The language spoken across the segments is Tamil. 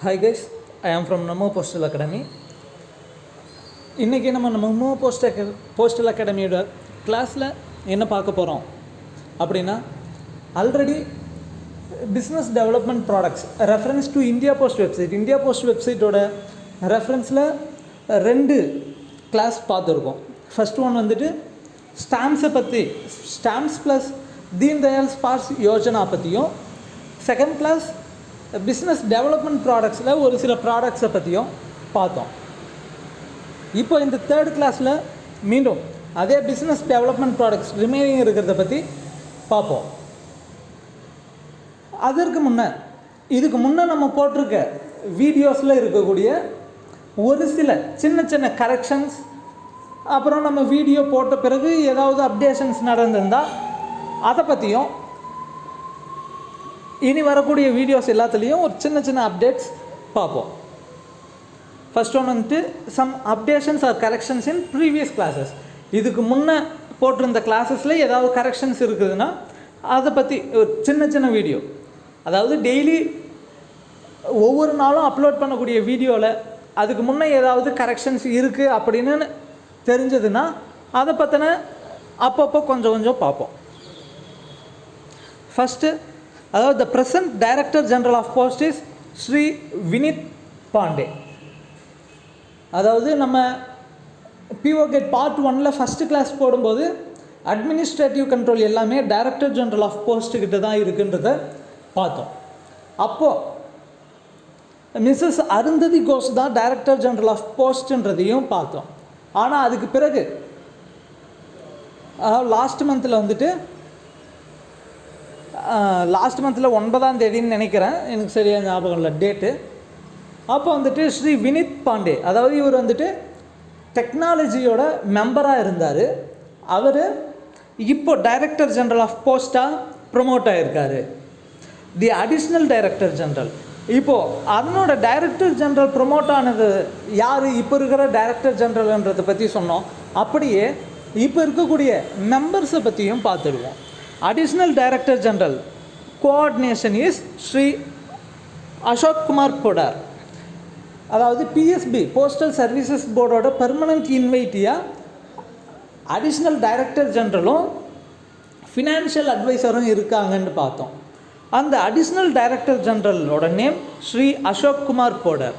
Hi guys, I am from Namo Postal Academy. இன்றைக்கி நம்ம Namo Postal அகாடமியோட கிளாஸில் என்ன பார்க்க போகிறோம் அப்படின்னா, already business development products reference to India post வெப்சைட்டோட ரெஃபரன்ஸில் 2 கிளாஸ் பார்த்துருக்கோம். ஃபஸ்ட் ஒன் வந்துட்டு ஸ்டாம்ப்ஸை பற்றி, stamps plus Deen Dayal sparse Yojana பற்றியும், செகண்ட் கிளாஸ் பிஸ்னஸ் டெவலப்மெண்ட் ப்ராடக்ட்ஸில் ஒரு சில ப்ராடக்ட்ஸை பற்றியும் பார்த்தோம். இப்போ இந்த தேர்ட் கிளாஸில் மீண்டும் அதே பிஸ்னஸ் டெவலப்மெண்ட் ப்ராடக்ட்ஸ் ரிமைனிங் இருக்கிறத பற்றி பார்ப்போம். இதுக்கு முன்னே நம்ம போட்டிருக்க வீடியோஸில் இருக்கக்கூடிய ஒரு சில சின்ன சின்ன கரெக்ஷன்ஸ், அப்புறம் நம்ம வீடியோ போட்ட பிறகு ஏதாவது அப்டேஷன்ஸ் நடந்திருந்தால் அதை பற்றியும், இனி வரக்கூடிய வீடியோஸ் எல்லாத்துலேயும் ஒரு சின்ன சின்ன அப்டேட்ஸ் பார்ப்போம். ஃபர்ஸ்ட் ஒன் வந்துட்டு some updations or corrections in previous classes. இதுக்கு முன்னே போட்டிருந்த கிளாஸஸில் ஏதாவது கரெக்ஷன்ஸ் இருக்குதுன்னா அதை பற்றி ஒரு சின்ன சின்ன வீடியோ, அதாவது டெய்லி ஒவ்வொரு நாளும் அப்லோட் பண்ணக்கூடிய வீடியோவில் அதுக்கு முன்னே ஏதாவது கரெக்ஷன்ஸ் இருக்குது அப்படின்னு தெரிஞ்சதுன்னா அதை பற்றின அப்பப்போ கொஞ்சம் கொஞ்சம் பார்ப்போம். ஃபஸ்ட்டு, அதாவது the present director general of post is Shri Vinit Pandey. அதாவது நம்ம பிஓ கேட் பார்ட் 1ல் ஃபஸ்ட்டு கிளாஸ் போடும்போது அட்மினிஸ்ட்ரேட்டிவ் கண்ட்ரோல் எல்லாமே டைரக்டர் ஜெனரல் ஆஃப் போஸ்ட்டுக்கிட்ட தான் இருக்குன்றத பார்த்தோம். அப்போது மிஸ்ஸஸ் அருந்ததி கோஷ் தான் டைரக்டர் ஜெனரல் ஆஃப் போஸ்ட்டுன்றதையும் பார்த்தோம். ஆனால் அதுக்கு பிறகு லாஸ்ட் மந்தில் 9ஆம் தேதின்னு நினைக்கிறேன், எனக்கு சரியாக ஞாபகம் இல்லை டேட்டு. அப்போ வந்துட்டு ஸ்ரீ வினித் பாண்டே, அதாவது இவர் வந்துட்டு டெக்னாலஜியோட மெம்பராக இருந்தார். அவர் இப்போ டைரக்டர் ஜெனரல் ஆஃப் போஸ்ட்டாக ப்ரொமோட் ஆகியிருக்காரு, தி அடிஷ்னல் டைரக்டர் ஜெனரல். இப்போது அதனோட டைரக்டர் ஜெனரல் ப்ரொமோட் ஆனது யார், இப்போ இருக்கிற டைரக்டர் ஜெனரல்ன்றதை பற்றி சொன்னோம். அப்படியே இப்போ இருக்கக்கூடிய மெம்பர்ஸை பற்றியும் பார்த்துடுவோம். Additional director general coordination is Shri Ashok Kumar Podar. அதாவது பிஎஸ்பி போஸ்டல் சர்வீசஸ் போர்டோட பெர்மனன்ட் இன்வைட்டியாக அடிஷ்னல் டைரக்டர் ஜெனரலும் ஃபினான்ஷியல் அட்வைசரும் இருக்காங்கன்னு பார்த்தோம். அந்த அடிஷ்னல் டைரக்டர் ஜெனரலோட name Shri Ashok Kumar Podar.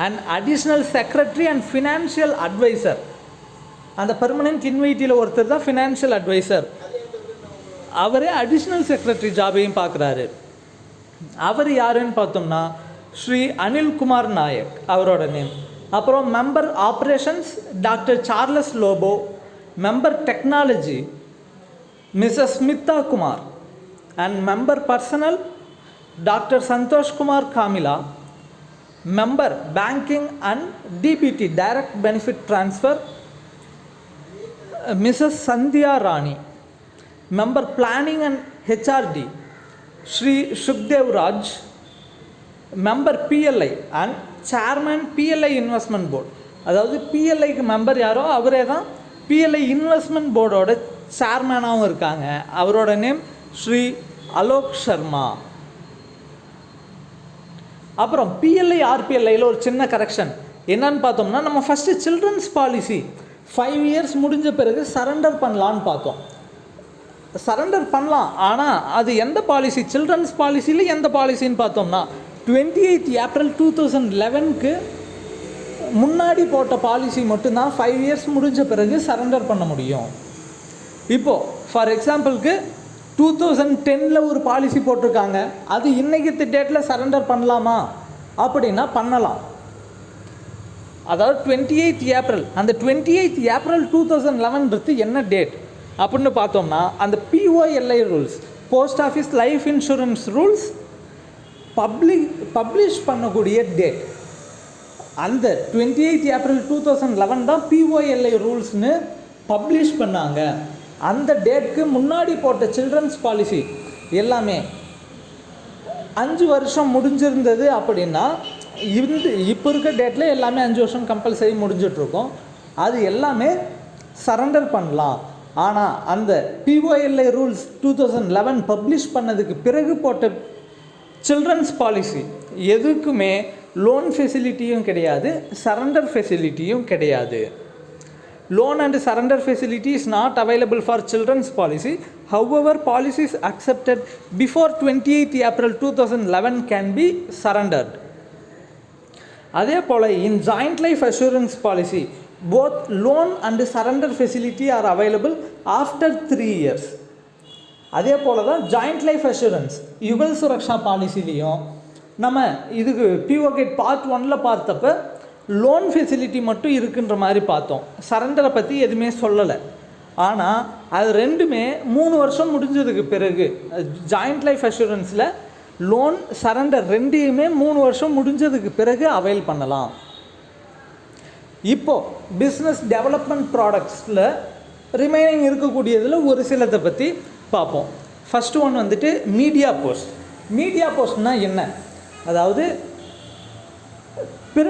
And additional secretary and financial adviser, அந்த பெர்மனன்ட் இன்வைட்டியில் ஒருத்தர் தான் ஃபினான்ஷியல் அட்வைசர். அவரே அடிஷ்னல் செக்ரட்டரி ஜாபையும் பார்க்குறாரு. அவர் யாருன்னு பார்த்தோம்னா ஸ்ரீ அனில்குமார் நாயக் அவரோட நேம். அப்புறம் member operations doctor Charles Lobo, member technology Mrs Smita Kumar, and member personnel doctor Santoshkumar Kamila, member banking and DBT direct benefit transfer Mrs Sandhya Rani, member planning and HRD Shri Sukhdev Raj, member PLI and chairman PLI investment board. அதாவது பிஎல்ஐக்கு மெம்பர் யாரோ அவரே தான் பிஎல்ஐ இன்வெஸ்ட்மெண்ட் போர்டோட சேர்மனாகவும் இருக்காங்க. அவரோட நேம் ஸ்ரீ அலோக் சர்மா. அப்புறம் பிஎல்ஐ ஆர்பிஎல்ஐயில் ஒரு சின்ன கரெக்ஷன் என்னன்னு பார்த்தோம்னா, நம்ம ஃபஸ்ட்டு சில்ட்ரன்ஸ் பாலிசி 5 இயர்ஸ் முடிஞ்ச பிறகு சரண்டர் பண்ணலான்னு பார்த்தோம். சரண்டர் பண்ணலாம், ஆனால் அது எந்த பாலிசி, சில்ட்ரன்ஸ் பாலிசியில் எந்த பாலிசின்னு பார்த்தோம்னா 28 ஏப்ரல் 2011க்கு முன்னாடி போட்ட பாலிசி மட்டும்தான் 5 இயர்ஸ் முடிஞ்ச பிறகு சரண்டர் பண்ண முடியும். இப்போது ஃபார் எக்ஸாம்பிளுக்கு 2010ல் ஒரு பாலிசி போட்டிருக்காங்க, அது இன்றைக்கி டேட்டில் சரண்டர் பண்ணலாமா அப்படின்னா பண்ணலாம். அதாவது 28 ஏப்ரல், அந்த 28 ஏப்ரல் 2011 என்ன டேட் அப்படின்னு பார்த்தோம்னா, அந்த POLI rules, post office life insurance rules publish பண்ணக்கூடிய டேட். அந்த 28 ஏப்ரல் 2011 தான் பிஓஎல்ஐ ரூல்ஸ்னு பப்ளிஷ் பண்ணாங்க. அந்த டேட்க்கு முன்னாடி போட்ட சில்ட்ரன்ஸ் பாலிசி எல்லாமே 5 வருஷம் முடிஞ்சிருந்தது. அப்படின்னா இப்போ இருக்க டேட்டில் எல்லாமே 5 வருஷம் கம்பல்சரி முடிஞ்சிட்ருக்கோம். அது எல்லாமே சரண்டர் பண்ணலாம். ஆனால் அந்த பிஓஎல்ஐ ரூல்ஸ் 2011 பப்ளிஷ் பண்ணதுக்கு பிறகு போட்ட சில்ட்ரன்ஸ் பாலிசி எதுக்குமே லோன் ஃபெசிலிட்டியும் கிடையாது, சரண்டர் ஃபெசிலிட்டியும் கிடையாது. Loan and surrender facility is not available for children's policy. However, policies accepted before 28th April 2011 can be surrendered. அதே போல் in joint life assurance policy, both loan and surrender facility are available after 3 years. அதே போல் தான் ஜாயிண்ட் லைஃப் அஷூரன்ஸ் யுகல் சுரக்ஷா பாலிசிலையும் நம்ம இதுக்கு பிஓகேட் பார்ட் 1ல் பார்த்தப்போ லோன் ஃபெசிலிட்டி மட்டும் இருக்குன்ற மாதிரி பார்த்தோம், சரண்டரை பற்றி எதுவுமே சொல்லலை. ஆனால் அது ரெண்டுமே 3 வருஷம் முடிஞ்சதுக்கு பிறகு ஜாயிண்ட் லைஃப் அஷூரன்ஸில் லோன் சரண்டர் ரெண்டையுமே 3 வருஷம் முடிஞ்சதுக்கு பிறகு அவைல் பண்ணலாம். இப்போது பிஸ்னஸ் டெவலப்மெண்ட் ப்ராடக்ட்ஸில் ரிமைனிங் இருக்கக்கூடியதில் ஒரு சிலதை பற்றி பார்ப்போம். ஃபஸ்ட்டு ஒன் வந்துட்டு மீடியா போஸ்ட். மீடியா போஸ்ட்னால் என்ன? அதாவது பிற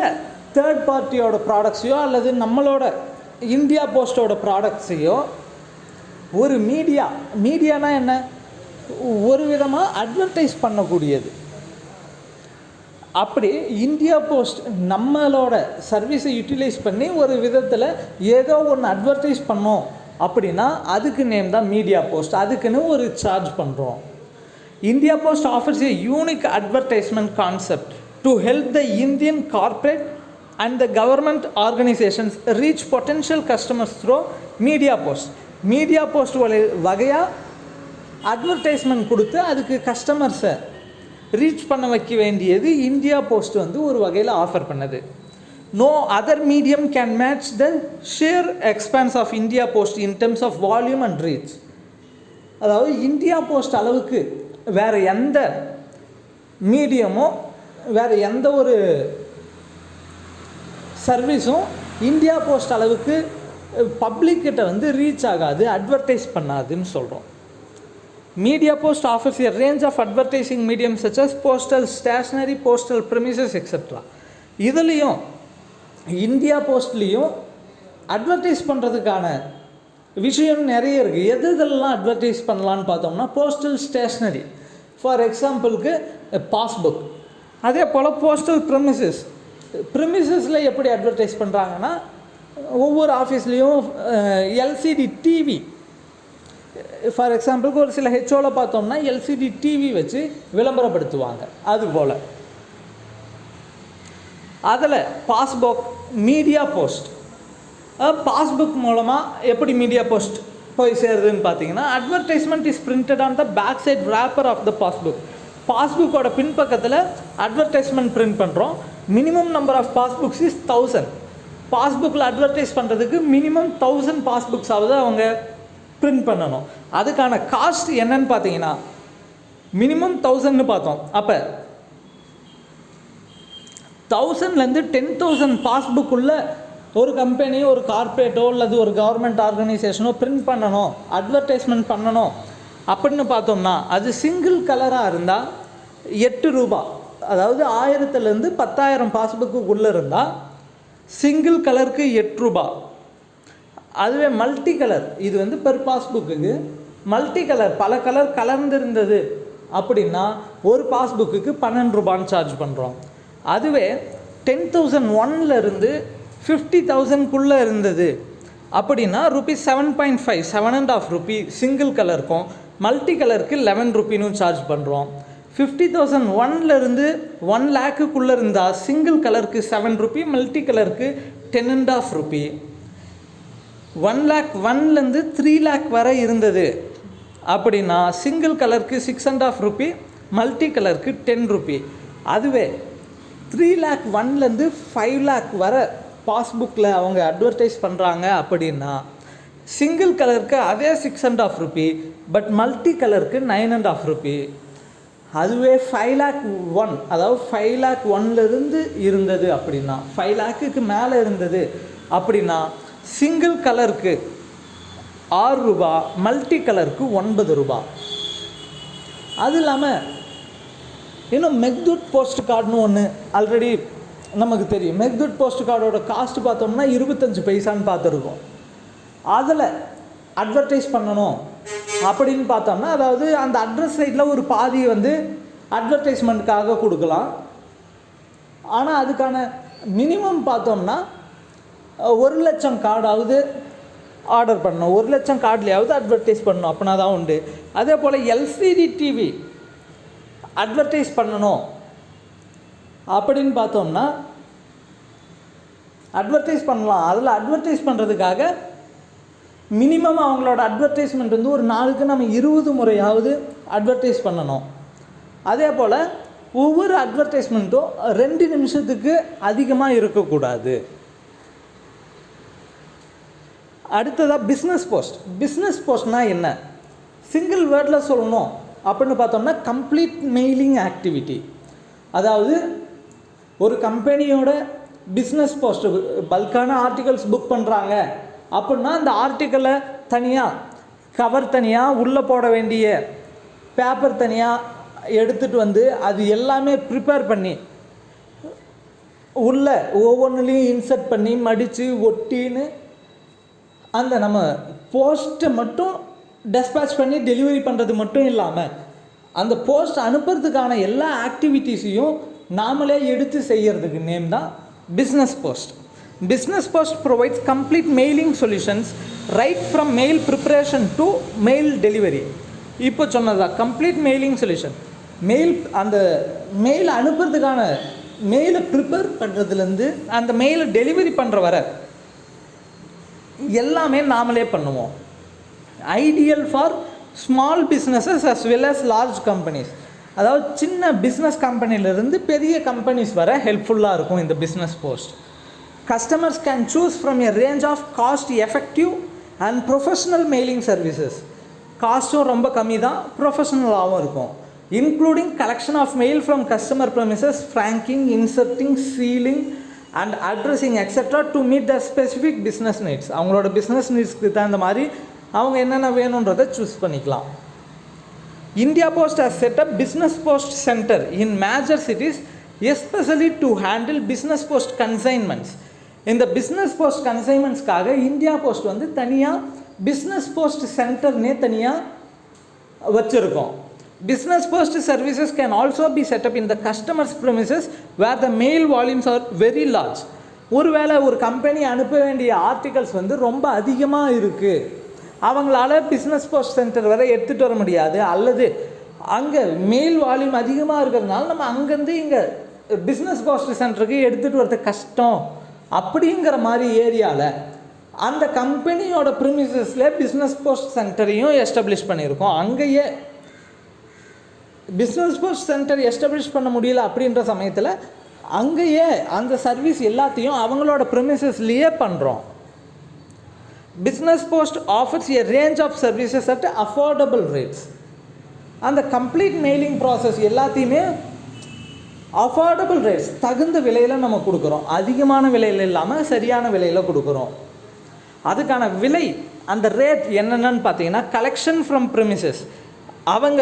தேர்ட் பார்ட்டியோட ப்ராடக்ட்ஸையோ அல்லது நம்மளோட இந்தியா போஸ்ட்டோட ப்ராடக்ட்ஸையோ ஒரு மீடியானா என்ன? ஒரு விதமாக அட்வர்டைஸ் பண்ணக்கூடியது. அப்படி இந்தியா போஸ்ட் நம்மளோட சர்வீஸை யூட்டிலைஸ் பண்ணி ஒரு விதத்தில் ஏதோ ஒன்று அட்வர்டைஸ் பண்ணோம் அப்படின்னா அதுக்கு நேம் தான் மீடியா போஸ்ட். அதுக்குன்னு ஒரு சார்ஜ் பண்ணுறோம். India post offers A unique advertisement concept to help the Indian corporate and the government organizations reach potential customers through media post. Media post வகையாக அட்வர்டைஸ்மெண்ட் கொடுத்து அதுக்கு கஸ்டமர்ஸை ரீச் பண்ண வைக்க வேண்டியது இந்தியா போஸ்ட் வந்து ஒரு வகையில் ஆஃபர் பண்ணது. No other medium can match the sheer expanse of India Post in terms of volume and reach. அதாவது இந்தியா போஸ்ட் அளவுக்கு வேறு எந்த மீடியமோ வேறு எந்த ஒரு சர்வீஸும் இந்தியா போஸ்ட் அளவுக்கு பப்ளிக்கிட்ட வந்து ரீச் ஆகாது, அட்வர்டைஸ் பண்ணாதுன்னு சொல்கிறோம். Media post offers a range of advertising medium such as postal stationery, postal premises etcetera. இதுலேயும் இந்தியா போஸ்ட்லேயும் அட்வர்டைஸ் பண்ணுறதுக்கான விஷயம் நிறைய இருக்குது. எதெல்லாம் அட்வர்டைஸ் பண்ணலான்னு பார்த்தோம்னா போஸ்டல் ஸ்டேஷ்னரி, ஃபார் எக்ஸாம்பிளுக்கு பாஸ்புக். அதே போல் போஸ்டல் ப்ரெமிசஸில் எப்படி அட்வர்டைஸ் பண்ணுறாங்கன்னா ஒவ்வொரு ஆஃபீஸ்லேயும் எல்சிடி டிவி, ஃபார் எக்ஸாம்பிளுக்கு ஒரு சில ஹெச்ஓவில் பார்த்தோம்னா எல்சிடி டிவி வச்சு விளம்பரப்படுத்துவாங்க. அதுபோல் அதில் பாஸ்புக் மீடியா போஸ்ட். பாஸ்புக் மூலமாக எப்படி மீடியா போஸ்ட் போய் சேருதுன்னு பார்த்தீங்கன்னா advertisement is printed on the back side wrapper of the passbook. பாஸ்புக்கோட பின்பக்கத்தில் அட்வர்டைஸ்மெண்ட் பிரிண்ட் பண்ணுறோம். Minimum number of passbooks is 1000. பாஸ்புக்கில் அட்வர்டைஸ் பண்ணுறதுக்கு மினிமம் 1000 பாஸ்புக்ஸாவது அவங்க பிரிண்ட் பண்ணணும். அதுக்கான காஸ்ட் என்னன்னு பார்த்தீங்கன்னா மினிமம் 1000ன்னு பார்த்தோம். அப்போ 1000லேருந்து 10,000 பாஸ்புக்குள்ள ஒரு கம்பெனி, ஒரு கார்ப்பரேட்டோ அல்லது ஒரு கவர்மெண்ட் ஆர்கனைசேஷனோ பிரிண்ட் பண்ணணும், அட்வர்டைஸ்மெண்ட் பண்ணணும் அப்படின்னு பார்த்தோம்னா அது சிங்கிள் கலராக இருந்தால் 8 ரூபா. அதாவது 1000லேருந்து 10,000 பாஸ்புக்குள்ளே இருந்தால் சிங்கிள் கலருக்கு 8 ரூபா. அதுவே மல்டி கலர், இது வந்து பெர் பாஸ்புக்குக்கு மல்டி கலர், பல கலர் கலந்துருந்தது அப்படின்னா ஒரு பாஸ்புக்குக்கு 12 ரூபான்னு சார்ஜ் பண்ணுறோம். அதுவே 10,001லேருந்து 50,000க்குள்ளே இருந்தது அப்படின்னா ருபீஸ் 7.5, 7.5 ரூபி சிங்கிள் கலருக்கும், மல்டி கலருக்கு 11 ரூபின்னு சார்ஜ் பண்ணுறோம். 50,001லேருந்து 1 லேக்குள்ளே இருந்தால் சிங்கிள் கலருக்கு 7 ரூபி, மல்டி கலருக்கு 10.5 ரூபி. 1,01,000லேருந்து 3 lakh வரை இருந்தது அப்படின்னா சிங்கிள் கலருக்கு 6.5 ரூபி, மல்டி கலருக்கு 10 ரூபி. அதுவே 3,01,000லேருந்து 5 lakh வரை பாஸ்புக்கில் அவங்க அட்வர்டைஸ் பண்ணுறாங்க அப்படின்னா சிங்கிள் கலருக்கு அதே 6.5 ரூபி, பட் மல்டி கலருக்கு 9.5 ரூபி. அதுவே 5,01,000, அதாவது 5,01,000லேருந்து இருந்தது அப்படின்னா 5 lakhக்கு மேலே இருந்தது அப்படின்னா சிங்கிள் கலருக்கு 6 ரூபா, மல்டி கலருக்கு 9 ரூபா. அது இல்லாமல் இன்னும் மெக்தூட் போஸ்ட் கார்டுன்னு ஒன்று ஆல்ரெடி நமக்கு தெரியும். மெக்தூட் போஸ்ட் கார்டோட காஸ்ட் பார்த்தோம்னா 25 பைசான்னு பார்த்துருக்கோம். அதில் அட்வர்டைஸ் பண்ணணும் அப்படின்னு பார்த்தோம்னா அதாவது அந்த அட்ரஸ் சைடில் ஒரு பாதி வந்து அட்வர்டைஸ்மெண்ட்டுக்காக கொடுக்கலாம். ஆனால் அதுக்கான மினிமம் பார்த்தோம்னா 1,00,000 கார்டாவது ஆர்டர் பண்ணணும், 1,00,000 கார்ட்லேயாவது அட்வர்டைஸ் பண்ணணும், அப்படின்னா தான் உண்டு. அதே போல் எல்சிடி டிவி அட்வர்டைஸ் பண்ணணும் அப்படின்னு பார்த்தோம்னா அட்வர்டைஸ் பண்ணலாம். அதில் அட்வர்டைஸ் பண்ணுறதுக்காக மினிமம் அவங்களோட அட்வர்டைஸ்மெண்ட் வந்து ஒரு நாளுக்கு நம்ம 20 முறையாவது அட்வர்டைஸ் பண்ணணும். அதே போல் ஒவ்வொரு அட்வர்டைஸ்மெண்ட்டும் 2 நிமிஷத்துக்கு அதிகமாக இருக்கக்கூடாது. அடுத்ததாக பிஸ்னஸ் போஸ்ட். பிஸ்னஸ் போஸ்ட்னால் என்ன? சிங்கிள் வேர்டில் சொல்லணும் அப்படின்னு பார்த்தோம்னா கம்ப்ளீட் மெயிலிங் ஆக்டிவிட்டி. அதாவது ஒரு கம்பெனியோட பிஸ்னஸ் போஸ்ட் பல்கான ஆர்டிகல்ஸ் புக் பண்ணுறாங்க அப்படின்னா அந்த ஆர்டிக்கலை தனியாக கவர் தனியாக உள்ளே போட வேண்டிய பேப்பர் தனியாக எடுத்துகிட்டு வந்து அது எல்லாமே ப்ரிப்பேர் பண்ணி உள்ளே ஒவ்வொன்றுலேயும் இன்சர்ட் பண்ணி மடித்து ஒட்டின்னு அந்த நம்ம போஸ்ட்டை மட்டும் டெஸ்பேச் பண்ணி டெலிவரி பண்ணுறது மட்டும் இல்லாமல் அந்த போஸ்ட் அனுப்புறதுக்கான எல்லா ஆக்டிவிட்டீஸையும் நாமளே எடுத்து செய்கிறதுக்கு நேம் தான் business post. Business post provides complete mailing solutions right from mail preparation to mail delivery. இப்போ சொன்னதா கம்ப்ளீட் மெயிலிங் சொல்யூஷன். அந்த மெயில் அனுப்புறதுக்கான மெயிலை ப்ரிப்பேர் பண்ணுறதுலேருந்து அந்த மெயிலை டெலிவரி பண்ணுற வர எல்லாமே நாமளே பண்ணுவோம். Ideal for small businesses as well as large companies. அதாவது சின்ன பிஸ்னஸ் கம்பெனிலேருந்து பெரிய கம்பெனிஸ் வர ஹெல்ப்ஃபுல்லாக இருக்கும் இந்த business post. Customers can choose from a range of cost-effective and professional mailing services. காஸ்ட்டும் ரொம்ப கம்மி தான், ப்ரொஃபஷனலாகவும் இருக்கும். Including collection of mail from customer premises, franking, inserting, sealing and addressing etcetera to meet the specific business needs. அவங்களோட பிஸ்னஸ் நீட்ஸ்க்கு தகுந்த மாதிரி அவங்க என்னென்ன வேணுன்றதை சூஸ் பண்ணிக்கலாம். India post has set up business post centre in major cities especially to handle business post consignments. இந்த பிஸ்னஸ் போஸ்ட் கன்சைன்மெண்ட்ஸ்க்காக இந்தியா போஸ்ட் வந்து தனியாக பிஸ்னஸ் போஸ்ட் சென்டர்னே தனியாக வச்சுருக்கோம். Business post services can also be set up in the customers premises where the mail volumes are very large. ஒருவேளை ஒரு கம்பெனி அனுப்ப வேண்டிய ஆர்டிகல்ஸ் வந்து ரொம்ப அதிகமாக இருக்குது, அவங்களால பிஸ்னஸ் போஸ்ட் சென்டர் வரை எடுத்துகிட்டு வர முடியாது, அல்லது அங்கே மெயில் வால்யூம் அதிகமாக இருக்கிறதுனால நம்ம அங்கேருந்து இங்கே பிஸ்னஸ் போஸ்ட் சென்டருக்கு எடுத்துகிட்டு வரது கஷ்டம் அப்படிங்கிற மாதிரி ஏரியாவில் அந்த கம்பெனியோட ப்ரிமிசஸில் பிஸ்னஸ் போஸ்ட் சென்டரையும் எஸ்டாப்ளிஷ் பண்ணியிருக்கோம். அங்கேயே பிஸ்னஸ் போஸ்ட் சென்டர் எஸ்டாப்ளிஷ் பண்ண முடியல அப்படின்ற சமயத்தில் அங்கேயே அந்த சர்வீஸ் எல்லாத்தையும் அவங்களோட ப்ரிமிசஸ்லேயே பண்ணுறோம். Business post offers a range of services at affordable rates. அந்த கம்ப்ளீட் மெயிலிங் ப்ராசஸ் எல்லாத்தையுமே அஃபோர்டபுள் ரேட்ஸ், தகுந்த விலையில் நம்ம கொடுக்குறோம். அதிகமான விலையில் இல்லாமல் சரியான விலையில் கொடுக்குறோம். அதுக்கான விலை அந்த ரேட் என்னென்னு பார்த்தீங்கன்னா கலெக்ஷன் ஃப்ரம் ப்ரிமிசஸ். அவங்க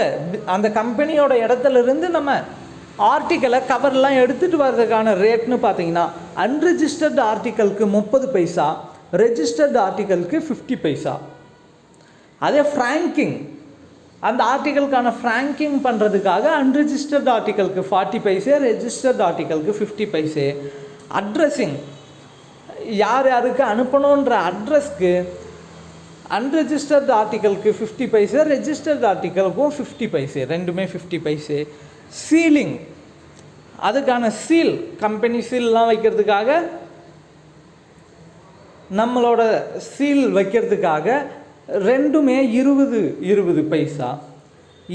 அந்த கம்பெனியோட இடத்துலேருந்து நம்ம ஆர்டிக்கலை கவர்லாம் எடுத்துகிட்டு வர்றதுக்கான ரேட்னு பார்த்தீங்கன்னா அன்ரிஜிஸ்டர்டு ஆர்டிக்கலுக்கு 30 பைசா, ரெஜிஸ்டர்டு ஆர்டிக்கலுக்கு 50 பைசா. அதே ஃப்ராங்கிங், அந்த ஆர்டிக்கலுக்கான ஃப்ராங்கிங் பண்ணுறதுக்காக அன்ரிஜிஸ்டர்ட் ஆர்டிக்கலுக்கு 40 பைசே, ரெஜிஸ்டர்ட் ஆர்டிக்கலுக்கு 50 பைசே. அட்ரஸிங், யார் யாருக்கு அனுப்பணுன்ற அட்ரஸ்க்கு அன்ரெஜிஸ்டர்ட் ஆர்டிக்கலுக்கு 50 பைசே, ரெஜிஸ்டர்ட் ஆர்டிக்கலுக்கும் 50 பைசே, ரெண்டுமே 50 பைசே. சீலிங், அதுக்கான சீல், கம்பெனி சீல்லாம் வைக்கிறதுக்காக, நம்மளோட சீல் வைக்கிறதுக்காக ரெண்டுமே 20 பைசா.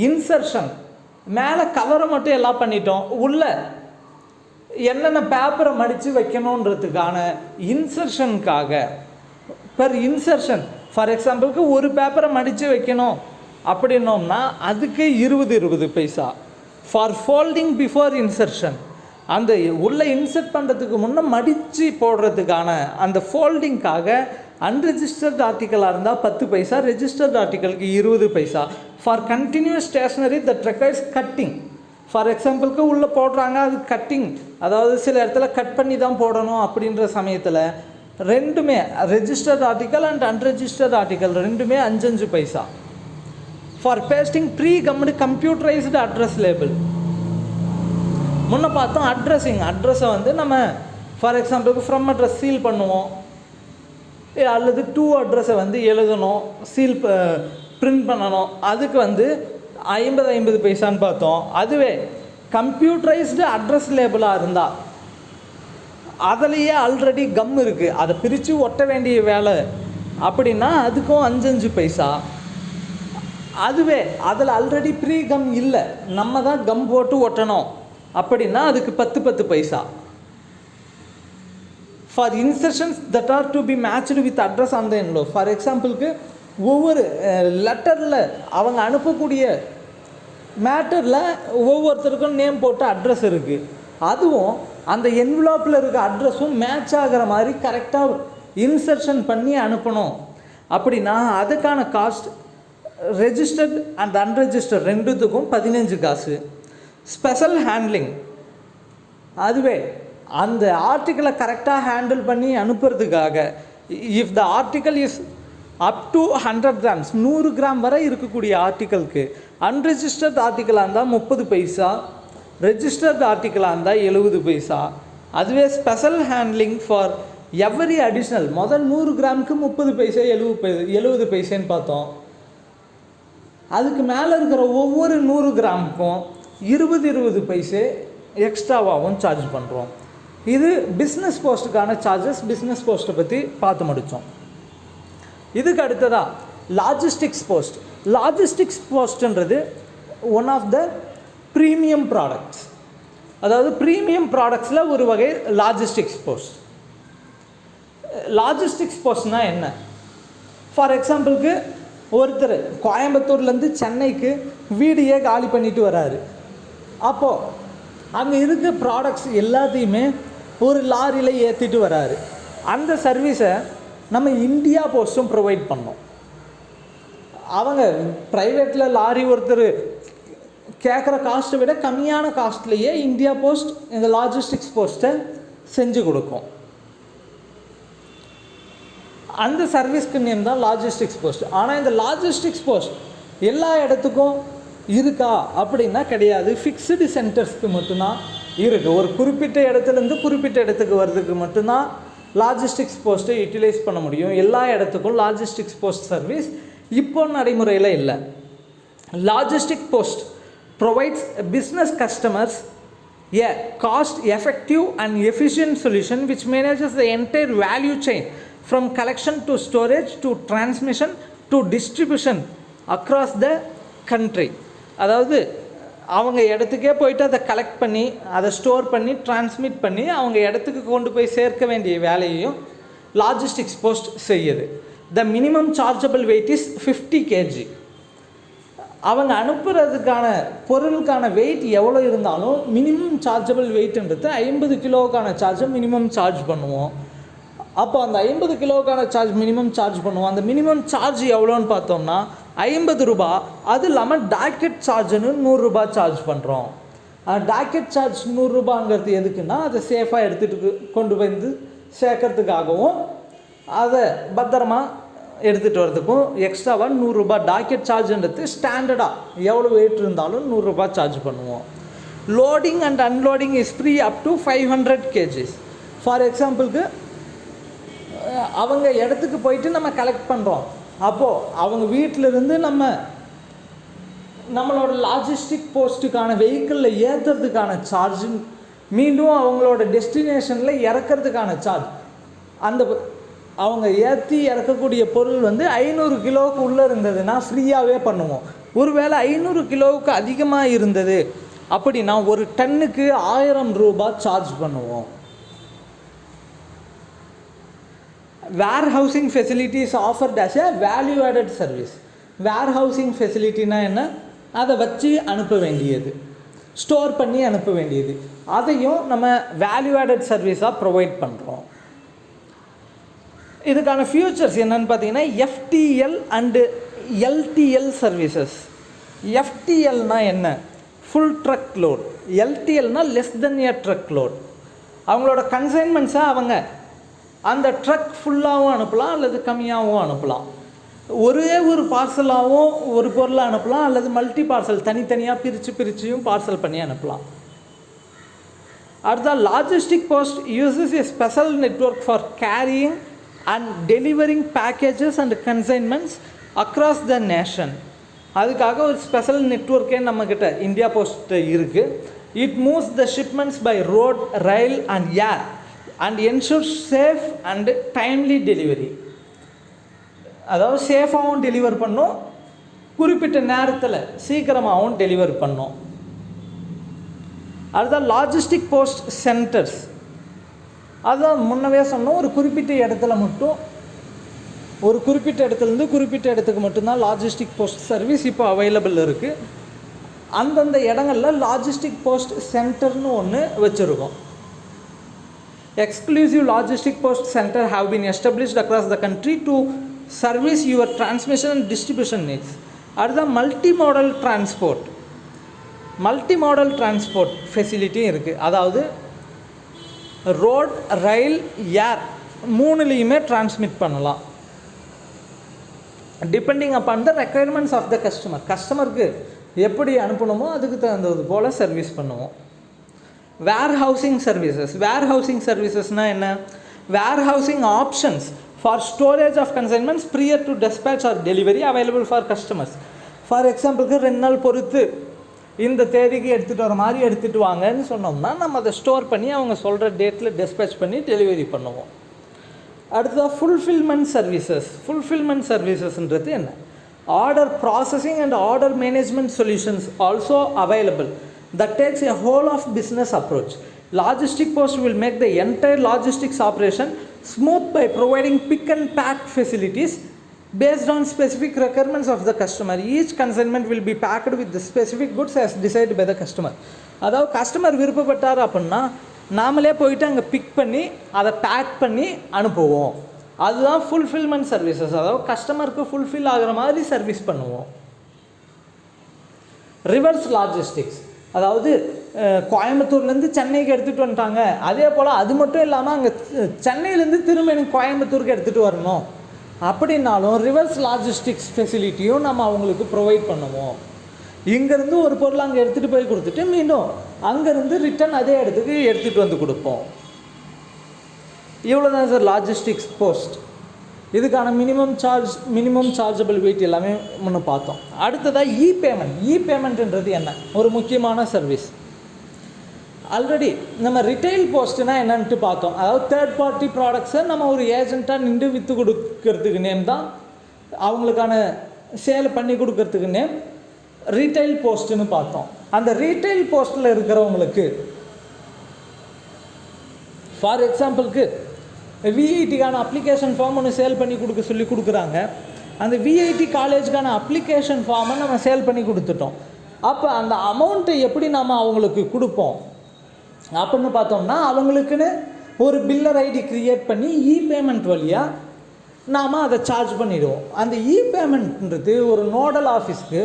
இன்சர்ஷன், மேலே கவரை மட்டும் எல்லாம் பண்ணிட்டோம், உள்ள என்னென்ன பேப்பரை மடித்து வைக்கணுன்றதுக்கான இன்சர்ஷனுக்காக பெர் இன்சர்ஷன், ஃபார் எக்ஸாம்பிளுக்கு ஒரு பேப்பரை மடித்து வைக்கணும் அப்படின்னோம்னா அதுக்கு 20 paisa. For folding before insertion, அந்த உள்ளே இன்சர்ட் பண்ணுறதுக்கு முன்னே மடித்து போடுறதுக்கான அந்த ஃபோல்டிங்காக அன்ரெஜிஸ்டர்ட் ஆர்டிக்கலாக இருந்தால் 10 பைசா, ரெஜிஸ்டர்ட் ஆர்டிக்கலுக்கு 20 paisa. For continuous stationery that requires cutting, for எக்ஸாம்பிளுக்கு உள்ளே போடுறாங்க, அது கட்டிங், அதாவது சில இடத்துல கட் பண்ணி தான் போடணும் அப்படின்ற சமயத்தில் ரெண்டுமே registered article and unregistered article ரெண்டுமே 5 paisa. For pasting pre gummed computerised address label, முன்ன பார்த்தோம் அட்ரஸை வந்து நம்ம ஃபார் எக்ஸாம்பிளுக்கு ஃப்ரம் அட்ரஸ் சீல் பண்ணுவோம், அல்லது டு அட்ரஸை வந்து எழுதணும், சீல் பிரிண்ட் பண்ணணும், அதுக்கு வந்து 50 பைசான்னு பார்த்தோம். அதுவே கம்ப்யூட்டரைஸ்டு அட்ரஸ் லேபிளாக இருந்தால் அதிலையே ஆல்ரெடி கம் இருக்குது, அதை பிரித்து ஒட்ட வேண்டிய வேலை அப்படின்னா அதுக்கும் 5 பைசா. அதுவே அதில் ஆல்ரெடி ப்ரீ கம் இல்லை, நம்ம தான் கம் போட்டு ஒட்டணும் அப்படின்னா அதுக்கு 10 paisa. For insertions that are to be matched with address on the envelope. For எக்ஸாம்பிளுக்கு ஒவ்வொரு லெட்டரில் அவங்க அனுப்பக்கூடிய மேட்டரில் ஒவ்வொருத்தருக்கும் நேம் போட்ட அட்ரஸ் இருக்குது. அதுவும் அந்த என்வலப்பில் இருக்க அட்ரஸும் மேட்ச் ஆகிற மாதிரி கரெக்டாக இன்சர்ஷன் பண்ணி அனுப்பணும் அப்படின்னா அதுக்கான காஸ்ட் ரெஜிஸ்டர்ட் அண்ட் அன்ரெஜிஸ்டர்ட் ரெண்டுத்துக்கும் 15 காசு. ஸ்பெஷல் ஹேண்ட்லிங், அதுவே அந்த ஆர்டிக்கிளை கரெக்டாக ஹேண்டில் பண்ணி அனுப்புறதுக்காக if the article is up to 100 grams 100 gram வரை இருக்கக்கூடிய ஆர்டிக்கலுக்கு அன்ரெஜிஸ்டர்ட் ஆர்டிக்கலாக இருந்தால் 30 பைசா, ரெஜிஸ்டர்ட் ஆர்டிக்கலாக இருந்தால் 70 பைசா. அதுவே special handling for every additional முதல் 100 கிராமுக்கு 30 பைசா 70 பைசான்னு பார்த்தோம். அதுக்கு மேலே இருக்கிற ஒவ்வொரு 100 கிராமுக்கும் 20 பைசே எக்ஸ்ட்ராவாகவும் சார்ஜ் பண்ணுறோம். இது பிஸ்னஸ் போஸ்ட்டுக்கான சார்ஜஸ். பிஸ்னஸ் போஸ்ட்டை பற்றி பார்த்து முடித்தோம். இதுக்கு அடுத்ததாக லாஜிஸ்டிக்ஸ் போஸ்ட். லாஜிஸ்டிக்ஸ் போஸ்ட்ன்றது one of the premium products, அதாவது ப்ரீமியம் ப்ராடக்ட்ஸில் ஒரு வகை லாஜிஸ்டிக்ஸ் போஸ்ட். லாஜிஸ்டிக்ஸ் போஸ்ட்னால் என்ன? ஃபார் எக்ஸாம்பிளுக்கு ஒருத்தர் கோயம்புத்தூர்லேருந்து சென்னைக்கு வீடையே காலி பண்ணிட்டு வராரு. அப்போது அங்கே இருக்க ப்ராடக்ட்ஸ் எல்லாத்தையுமே ஒரு லாரியில் ஏற்றிட்டு வராரு. அந்த சர்வீஸை நம்ம இந்தியா போஸ்ட்டும் ப்ரொவைட் பண்ணோம். அவங்க ப்ரைவேட்டில் லாரி ஒருத்தர் கேட்குற காஸ்ட்டை விட கம்மியான காஸ்ட்லேயே இந்தியா போஸ்ட் இந்த லாஜிஸ்டிக்ஸ் போஸ்ட்டை செஞ்சு கொடுக்கும். அந்த சர்வீஸ்க்கு நேம் தான் லாஜிஸ்டிக்ஸ் போஸ்ட். ஆனால் இந்த லாஜிஸ்டிக்ஸ் போஸ்ட் எல்லா இடத்துக்கும் இருக்கா அப்படின்னா கிடையாது. ஃபிக்ஸ்டு சென்டர்ஸ்க்கு மட்டும்தான் இருக்குது. ஒரு குறிப்பிட்ட இடத்துலேருந்து குறிப்பிட்ட இடத்துக்கு வர்றதுக்கு மட்டும்தான் லாஜிஸ்டிக்ஸ் போஸ்ட்டை யூட்டிலைஸ் பண்ண முடியும். எல்லா இடத்துக்கும் லாஜிஸ்டிக்ஸ் போஸ்ட் சர்வீஸ் இப்போ நடைமுறையில் இல்லை. Logistic post provides business customers a cost effective and efficient solution which manages the entire value chain from collection to storage to transmission to distribution across the country. அதாவது அவங்க இடத்துக்கே போயிட்டு அதை கலெக்ட் பண்ணி அதை ஸ்டோர் பண்ணி டிரான்ஸ்மிட் பண்ணி அவங்க இடத்துக்கு கொண்டு போய் சேர்க்க வேண்டிய வேலையையும் லாஜிஸ்டிக்ஸ் போஸ்ட் செய்யுது. The minimum chargeable weight is 50 kg. அவங்க அனுப்புறதுக்கான பொருளுக்கான வெயிட் எவ்வளோ இருந்தாலும் மினிமம் சார்ஜபிள் வெயிட்ன்றது 50 கிலோவுக்கான சார்ஜை மினிமம் சார்ஜ் பண்ணுவோம். அப்போ அந்த 50 கிலோவுக்கான சார்ஜ் மினிமம் சார்ஜ் பண்ணுவோம். அந்த மினிமம் சார்ஜ் எவ்வளோன்னு பார்த்தோம்னா 50 ரூபா. அது இல்லாமல் டாக்கெட் சார்ஜுன்னு 100 ரூபா சார்ஜ் பண்ணுறோம். டாக்கெட் சார்ஜ் 100 ரூபாங்கிறது எதுக்குன்னா அதை சேஃபாக எடுத்துகிட்டு கொண்டு வந்து சேர்க்கறதுக்காகவும் அதை பத்திரமா எடுத்துகிட்டு வரதுக்கும் எக்ஸ்ட்ராவாக 100 ரூபா டாக்கெட் சார்ஜுன்றது ஸ்டாண்டர்டாக எவ்வளோ வெயிட் இருந்தாலும் 100 ரூபா சார்ஜ் பண்ணுவோம். Loading and unloading is free up to 500 kgs. For எக்ஸாம்பிளுக்கு அவங்க இடத்துக்கு போயிட்டு நம்ம கலெக்ட் பண்ணுறோம். அப்போது அவங்க வீட்டிலிருந்து நம்மளோட லாஜிஸ்டிக் போஸ்ட்டுக்கான வெஹிக்கிளில் ஏற்றுறதுக்கான சார்ஜ், மீண்டும் அவங்களோட டெஸ்டினேஷனில் இறக்கிறதுக்கான சார்ஜ், அந்த அவங்க ஏற்றி இறக்கக்கூடிய பொருள் வந்து 500 கிலோவுக்கு உள்ளே இருந்ததுன்னா ஃப்ரீயாகவே பண்ணுவோம். ஒருவேளை 500 கிலோவுக்கு அதிகமாக இருந்தது அப்படின்னா ஒரு டன்னுக்கு 1000 ரூபா சார்ஜ் பண்ணுவோம். Warehousing facilities offered as a value added service. Warehousing ஃபெசிலிட்டினா என்ன? அதை வச்சு அனுப்ப வேண்டியது, ஸ்டோர் பண்ணி அனுப்ப வேண்டியது, அதையும் நம்ம வேல்யூ ஆடட் சர்வீஸாக ப்ரொவைட் பண்ணுறோம். இதுக்கான ஃபியூச்சர்ஸ் என்னென்னு பார்த்தீங்கன்னா FTL அண்டு LTL சர்வீசஸ். FTLனால் என்ன? Full truck load. LTLனால் less than a truck load. அவங்களோட கன்சைன்மெண்ட்ஸை அவங்க அந்த ட்ரக் ஃபுல்லாகவும் அனுப்பலாம் அல்லது கம்மியாகவும் அனுப்பலாம். ஒரே ஒரு பார்சலாகவும் ஒரு பொருளை அனுப்பலாம் அல்லது மல்டி பார்சல் தனித்தனியாக பிரித்து பிரிச்சியும் பார்சல் பண்ணி அனுப்பலாம். அடுத்த logistic post uses a special network for carrying and delivering packages and consignments across the nation. அதுக்காக ஒரு ஸ்பெஷல் நெட்வொர்க்கே நம்மக்கிட்ட இந்தியா போஸ்ட் இருக்குது. It moves the shipments by road, rail and air and ensure safe and timely delivery. அதாவது சேஃபாகவும் டெலிவர் பண்ணும், குறிப்பிட்ட நேரத்தில் சீக்கிரமாகவும் டெலிவர் பண்ணும். அதுதான் லாஜிஸ்டிக் போஸ்ட் சென்டர்ஸ். அதுதான் முன்னவே சொன்னோம், ஒரு குறிப்பிட்ட இடத்துல மட்டும், ஒரு குறிப்பிட்ட இடத்துலேருந்து குறிப்பிட்ட இடத்துக்கு மட்டும்தான் லாஜிஸ்டிக் போஸ்ட் சர்வீஸ் இப்போ அவைலபிள் இருக்குது. அந்தந்த இடங்களில் லாஜிஸ்டிக் போஸ்ட் சென்டர்னு ஒன்று வச்சுருக்கோம். Exclusive logistic post centre have been established across the country to service your transmission and distribution needs. அதுதான் multi modal transport. Multi modal transport ஃபெசிலிட்டியும் இருக்குது. அதாவது ரோட், ரயில், ஏர் மூணுலேயுமே டிரான்ஸ்மிட் பண்ணலாம். Depending upon the requirements of the customer. கஸ்டமருக்கு எப்படி அனுப்பணுமோ அதுக்கு தகுந்தது போல் சர்வீஸ் பண்ணுவோம். Warehousing services. வேர் ஹவுசிங் சர்வீசஸ்னால் என்ன? Where housing options for storage of consignments prior to dispatch are delivery available for customers. For எக்ஸாம்பிளுக்கு 2 நாள் பொறுத்து இந்த தேதிக்கு எடுத்துகிட்டு வர மாதிரி எடுத்துகிட்டு வாங்கன்னு சொன்னோம்னா நம்ம அதை ஸ்டோர் பண்ணி அவங்க சொல்கிற டேட்டில் டிஸ்பேச் பண்ணி டெலிவரி பண்ணுவோம். அடுத்ததாக ஃபுல்ஃபில்மெண்ட் சர்வீசஸ். ஃபுல்ஃபில்மெண்ட் சர்வீசஸ்ன்றது என்ன? Order processing and order management solutions also available that takes a whole of business approach. Logistic Post will make the entire logistics operation smooth by providing pick and pack facilities based on specific requirements of the customer. Each consignment will be packed with the specific goods as decided by the customer. அதாவது கஸ்டமர் விருப்பப்பட்டார் அப்படின்னா நாமளே போயிட்டு அங்கே பிக் பண்ணி அதை பேக் பண்ணி அனுப்புவோம். அதுதான் ஃபுல்ஃபில்மெண்ட் சர்வீசஸ். அதாவது கஸ்டமருக்கு ஃபுல்ஃபில் ஆகிற மாதிரி சர்வீஸ் பண்ணுவோம். Reverse logistics. அதாவது கோயம்புத்தூர்லேருந்து சென்னைக்கு எடுத்துகிட்டு வந்துட்டாங்க, அதே போல் அது மட்டும் இல்லாமல் அங்கே சென்னையிலேருந்து திரும்ப எனக்கு கோயம்புத்தூருக்கு எடுத்துகிட்டு வரணும் அப்படின்னாலும் ரிவர்ஸ் லாஜிஸ்டிக்ஸ் ஃபெசிலிட்டியும் நம்ம அவங்களுக்கு ப்ரொவைட் பண்ணுவோம். இங்கேருந்து ஒரு பொருள் அங்கே எடுத்துகிட்டு போய் கொடுத்துட்டு மீண்டும் அங்கேருந்து ரிட்டன் அதே இடத்துக்கு எடுத்துகிட்டு வந்து கொடுப்போம். இவ்வளோ தான் சார் லாஜிஸ்டிக்ஸ் போஸ்ட். இதுக்கான மினிமம் சார்ஜபிள் வெயிட் எல்லாமே முன்ன பார்த்தோம். அடுத்ததாக இ பேமெண்ட். இ பேமெண்ட்ன்றது என்ன? ஒரு முக்கியமான சர்வீஸ். ஆல்ரெடி நம்ம ரிட்டைல் போஸ்ட்னா என்னன்ட்டு பார்த்தோம். அதாவது தேர்ட் பார்ட்டி ப்ராடக்ட்ஸை நம்ம ஒரு ஏஜெண்ட்டாக நின்று விற்று கொடுக்கறதுக்கு நேம் தான், அவங்களுக்கான சேல் பண்ணி கொடுக்கறதுக்கு நேம் ரீட்டைல் போஸ்ட்டுன்னு பார்த்தோம். அந்த ரீட்டைல் போஸ்ட்டில் இருக்கிறவங்களுக்கு ஃபார் எக்ஸாம்பிளுக்கு விஐடிக்கான அப்ளிகேஷன் ஃபார்ம் ஒன்று சேல் பண்ணி சொல்லி கொடுக்குறாங்க. அந்த விஐடி காலேஜுக்கான அப்ளிகேஷன் ஃபார்மை நம்ம சேல் பண்ணி கொடுத்துட்டோம். அப்போ அந்த அமௌண்ட்டை எப்படி நாம் அவங்களுக்கு கொடுப்போம் அப்படின்னு பார்த்தோம்னா அவங்களுக்குன்னு ஒரு பில்லர் ஐடி க்ரியேட் பண்ணி இ பேமெண்ட் வழியாக நாம் அதை சார்ஜ் பண்ணிவிடுவோம். அந்த இ பேமெண்ட்ன்றது ஒரு நோடல் ஆஃபீஸ்க்கு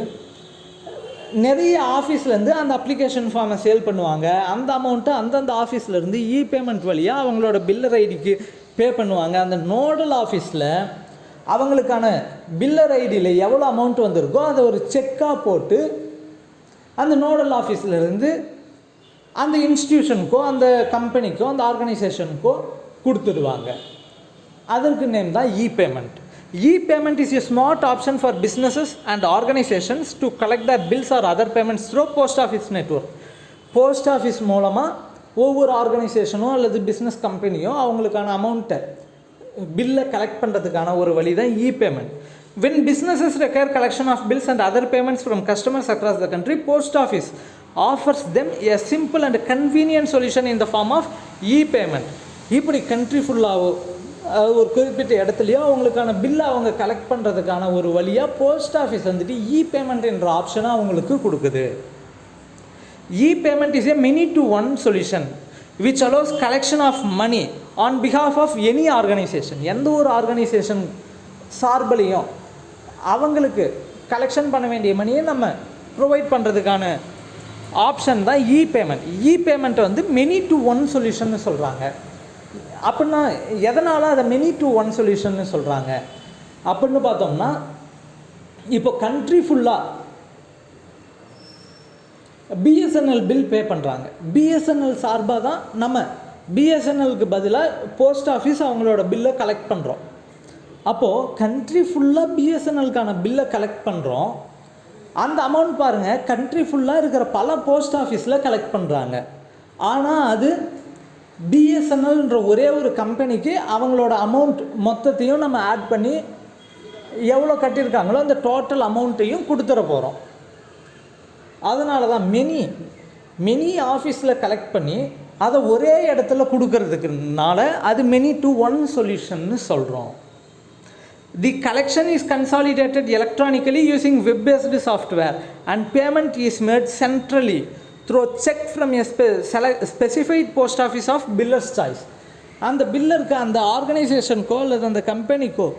நிறைய ஆஃபீஸ்லேருந்து அந்த அப்ளிகேஷன் ஃபார்மை சேல் பண்ணுவாங்க. அந்த அமௌண்ட்டை அந்தந்த ஆஃபீஸ்லேருந்து இ பேமெண்ட் வழியாக அவங்களோட பில்லர் ஐடிக்கு பே பண்ணுவாங்க. அந்த நோடல் ஆஃபீஸில் அவங்களுக்கான பில்லர் ஐடியில் எவ்வளோ அமௌண்ட் வந்திருக்கோ அதை ஒரு செக்காக போட்டு அந்த நோடல் ஆஃபீஸ்லேருந்து அந்த இன்ஸ்டிடியூஷனுக்கோ அந்த கம்பெனிக்கோ அந்த ஆர்கனைசேஷனுக்கோ கொடுத்துடுவாங்க. அதற்கு நேம் தான் இ payment. E-payment is a smart option for businesses and organizations to collect their bills or other payments through post office network. Post office மூலமாக ஒவ்வொரு ஆர்கனைசேஷனும் அல்லது பிஸ்னஸ் கம்பெனியும் அவங்களுக்கான அமௌண்ட்டை பில்லை கலெக்ட் பண்ணுறதுக்கான ஒரு வழி தான் E-payment. When businesses require collection of bills and other payments from customers across the country, post office offers them a simple and convenient solution in the form of E-payment. இப்படி கண்ட்ரி ஃபுல்லாக ஒரு குறிப்பிட்ட இடத்துலையோ அவங்களுக்கான பில்லை அவங்க கலெக்ட் பண்ணுறதுக்கான ஒரு வழியாக போஸ்ட் ஆஃபீஸ் வந்துட்டு இ பேமெண்ட் என்ற ஆப்ஷனை அவங்களுக்கு கொடுக்குது. இ payment is a many to one solution which allows collection of money on behalf of any organization. எந்த ஒரு ஆர்கனைசேஷன் சார்பிலையும் அவங்களுக்கு கலெக்ஷன் பண்ண வேண்டிய மணியை நம்ம ப்ரொவைட் பண்ணுறதுக்கான ஆப்ஷன் தான் இ பேமெண்ட். இ பேமெண்ட்டை வந்து many to one சொல்யூஷன்னு சொல்கிறாங்க. அப்படின்னா எதனால் அதை many to one சொல்யூஷன்னு சொல்கிறாங்க அப்படின்னு பார்த்தோம்னா, இப்போ கண்ட்ரி ஃபுல்லாக பிஎஸ்என்எல் பில் பே பண்ணுறாங்க. பிஎஸ்என்எல் சார்பாக தான் நம்ம பிஎஸ்என்எலுக்கு பதிலாக போஸ்ட் ஆஃபீஸ் அவங்களோட பில்லை கலெக்ட் பண்ணுறோம். அப்போது கண்ட்ரி ஃபுல்லாக பிஎஸ்என்எலுக்கான பில்லை கலெக்ட் பண்ணுறோம். அந்த அமௌண்ட் பாருங்கள், கண்ட்ரி ஃபுல்லாக இருக்கிற பல போஸ்ட் ஆஃபீஸில் கலெக்ட் பண்ணுறாங்க. ஆனால் அது பிஎஸ்என்எல்ன்ற ஒரே ஒரு கம்பெனிக்கு அவங்களோட அமௌண்ட் மொத்தத்தையும் நம்ம ஆட் பண்ணி எவ்வளோ கட்டியிருக்காங்களோ அந்த டோட்டல் அமௌண்ட்டையும் கொடுத்துட போகிறோம். அதனால தான் மெனி ஆஃபீஸில் கலெக்ட் பண்ணி அதை ஒரே இடத்துல கொடுக்கறதுக்குனால அது மெனி டு ஒன் சொல்யூஷன்னு சொல்கிறோம். The collection is consolidated electronically using web based software and payment is made centrally through cheque from a specified post office of billers choice. அந்த பில்லருக்கு அந்த ஆர்கனைசேஷனுக்கோ அல்லது அந்த கம்பெனிக்கோ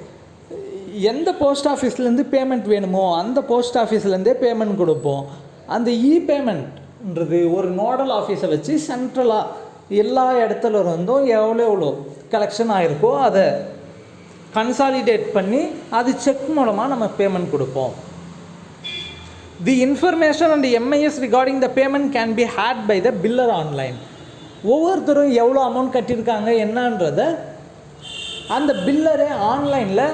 எந்த போஸ்ட் ஆஃபீஸ்லேருந்து பேமெண்ட் வேணுமோ அந்த போஸ்ட் ஆஃபீஸ்லேருந்தே பேமெண்ட் கொடுப்போம். அந்த பேமெண்ட்ன்றது ஒரு நோடல் ஆஃபீஸை வச்சு சென்ட்ரலாக எல்லா இடத்துல இருந்தும் எவ்வளோ கலெக்ஷன் ஆகிருக்கோ அதை கன்சாலிடேட் பண்ணி அது செக் மூலமாக நம்ம பேமெண்ட் கொடுப்போம். The information and MIS regarding the payment can be had by the biller online. ஒவ்வொருத்தரும் எவ்வளோ அமௌண்ட் கட்டியிருக்காங்க என்னன்றதை அந்த பில்லரே ஆன்லைனில்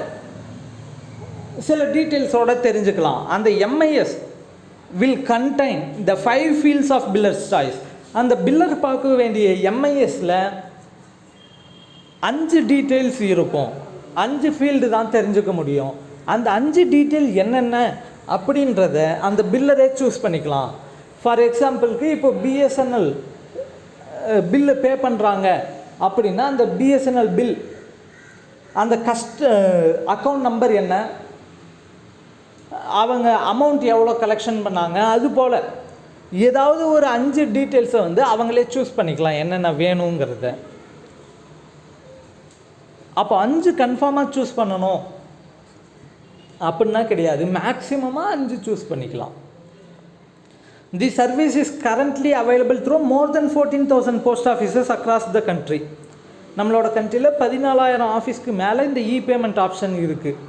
சில டீட்டெயில்ஸோடு தெரிஞ்சுக்கலாம். அந்த MIS will contain the 5 fields of biller's choice. அந்த பில்லர் பார்க்க வேண்டிய எம்ஐஎஸில் 5 டீட்டெயில்ஸ் இருக்கும். 5 ஃபீல்டு தான் தெரிஞ்சுக்க முடியும். அந்த 5 டீட்டெயில் என்னென்ன அப்படின்றத அந்த பில்லரே சூஸ் பண்ணிக்கலாம். ஃபார் எக்ஸாம்பிளுக்கு இப்போ பிஎஸ்என்எல் பில்லு பே பண்ணுறாங்க அப்படின்னா அந்த பிஎஸ்என்எல் பில் அந்த அக்கௌண்ட் நம்பர் என்ன, அவங்க அமௌண்ட் எவ்வளோ கலெக்ஷன் பண்ணாங்க, அது போல் ஏதாவது ஒரு 5 டீட்டெயில்ஸை வந்து அவங்களே சூஸ் பண்ணிக்கலாம் என்னென்ன வேணுங்கிறத. அப்போ 5 கன்ஃபார்மாக சூஸ் பண்ணணும் அப்படின்னா கிடையாது, மேக்ஸிமமாக 5 சூஸ் பண்ணிக்கலாம். தி service is currently available through more then 14,000 post offices across the country. நம்மளோட கண்ட்ரியில் 14,000 ஆஃபீஸ்க்கு மேலே இந்த பேமெண்ட் ஆப்ஷன் இருக்குது.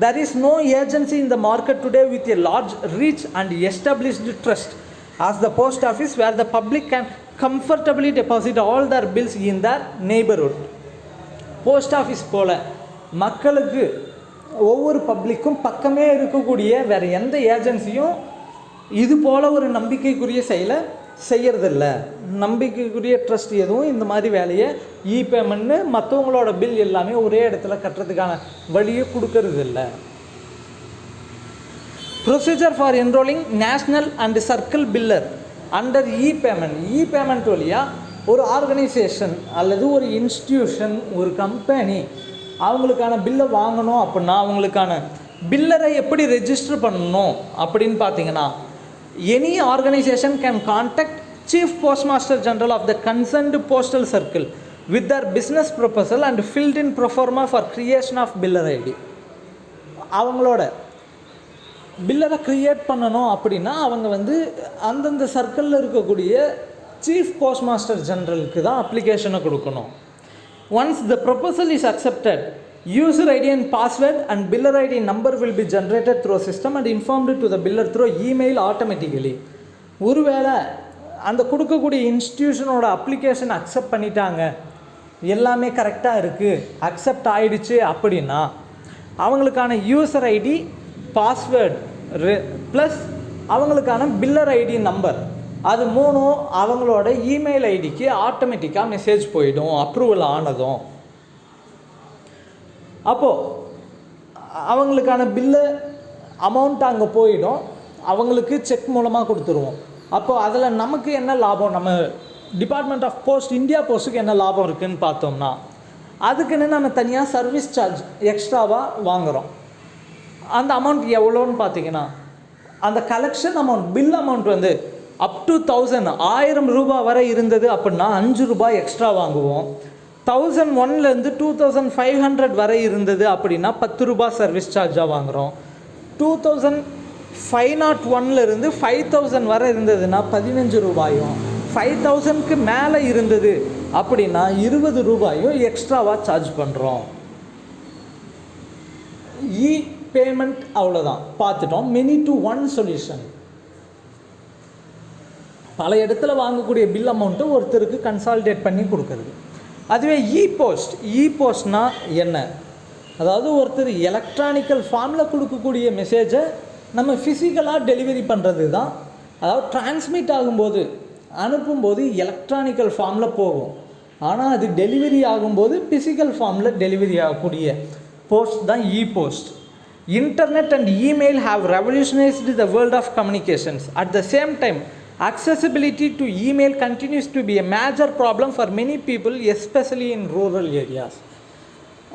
There is no agency in the market today with a large reach and established trust as the post office where the public can comfortably deposit all their bills in their neighborhood. Post office போல் மக்களுக்கு ஒவ்வொரு பப்ளிக்கும் பக்கமே இருக்கக்கூடிய வேறு எந்த ஏஜென்சியும் இது போல் ஒரு நம்பிக்கைக்குரிய செயலை செய்கிறதில்ல. நம்பிக்கைக்குரிய ட்ரஸ்ட் எதுவும் இந்த மாதிரி வேலையை பேமெண்ட்னு மற்றவங்களோட பில் எல்லாமே ஒரே இடத்துல கட்டுறதுக்கான வழியை கொடுக்கறது இல்லை. Procedure for enrolling national and circle pillar under payment வழியாக ஒரு ஆர்கனைசேஷன் அல்லது ஒரு இன்ஸ்டிடியூஷன் ஒரு கம்பெனி அவங்களுக்கான பில்லை வாங்கணும் அப்படின்னா அவங்களுக்கான பில்லரை எப்படி ரெஜிஸ்டர் பண்ணணும் அப்படின்னு பார்த்தீங்கன்னா any organization can contact Chief Postmaster General of the concerned postal circle with their business proposal and filled in pro forma for creation of biller ID. அவங்களோட பில்லரை க்ரியேட் பண்ணணும் அப்படின்னா அவங்க வந்து அந்தந்த சர்க்கிளில் இருக்கக்கூடிய சீஃப் போஸ்ட் மாஸ்டர் ஜெனரலுக்கு தான் அப்ளிகேஷனை கொடுக்கணும். Once the proposal is accepted, user ID and password and biller ID number will be generated through a system and informed to the biller through email automatically. ஒருவேளை அந்த கொடுக்கக்கூடிய இன்ஸ்டிடியூஷனோட அப்ளிகேஷன் அக்செப்ட் பண்ணிட்டாங்க, எல்லாமே கரெக்டாக இருக்குது, அக்செப்ட் ஆகிடுச்சு அப்படின்னா அவங்களுக்கான யூசர் ஐடி, பாஸ்வேர்டு ப்ளஸ் அவங்களுக்கான பில்லர் ஐடி நம்பர் அது மூணும் அவங்களோட இமெயில் ஐடிக்கு ஆட்டோமேட்டிக்காக மெசேஜ் போயிடும் அப்ரூவல் ஆனதும். அப்போது அவங்களுக்கான பில்லு அமௌண்ட் அங்கே போயிடும், அவங்களுக்கு செக் மூலமாக கொடுத்துருவோம். அப்போது அதில் நமக்கு என்ன லாபம், நம்ம டிபார்ட்மெண்ட் ஆஃப் போஸ்ட் இந்தியா போஸ்ட்டுக்கு என்ன லாபம் இருக்குதுன்னு பார்த்தோம்னா அதுக்குன்னு நம்ம தனியாக சர்வீஸ் சார்ஜ் எக்ஸ்ட்ராவாக வாங்குகிறோம். அந்த அமௌண்ட் எவ்வளோன்னு பார்த்தீங்கன்னா அந்த கலெக்ஷன் அமௌண்ட் பில் அமௌண்ட் வந்து அப் டு 1000 ரூபாய் வரை இருந்தது அப்படின்னா 5 ரூபாய் எக்ஸ்ட்ரா வாங்குவோம். 1001லேருந்து 2500 வரை இருந்தது அப்படின்னா 10 ரூபாய் சர்வீஸ் சார்ஜாக வாங்குகிறோம். 2501லேருந்து 5000 வரை இருந்ததுன்னா 15 ரூபாயும், 5000க்கு மேலே இருந்தது அப்படின்னா 20 ரூபாயும் எக்ஸ்ட்ராவாக சார்ஜ் பண்ணுறோம். பேமெண்ட் அவ்வளோதான் பார்த்துட்டோம். Many to one solution. பல இடத்துல வாங்கக்கூடிய பில் அமௌண்ட்டை ஒருத்தருக்கு கன்சாலிடேட் பண்ணி கொடுக்குறது. அதுவே இ-போஸ்ட்னால் என்ன? அதாவது ஒருத்தர் எலக்ட்ரானிக்கல் ஃபார்மில் கொடுக்கக்கூடிய மெசேஜை நம்ம ஃபிசிக்கலாக டெலிவரி பண்ணுறது தான். அதாவது டிரான்ஸ்மிட் ஆகும்போது அனுப்பும்போது எலக்ட்ரானிக்கல் ஃபார்மில் போகும், ஆனால் அது டெலிவரி ஆகும்போது ஃபிசிக்கல் ஃபார்மில் டெலிவரி ஆகக்கூடிய போஸ்ட் தான் இ-போஸ்ட். Internet and email have revolutionized the world of communications. At the same time, accessibility to email continues to be a major problem for many people, especially in rural areas.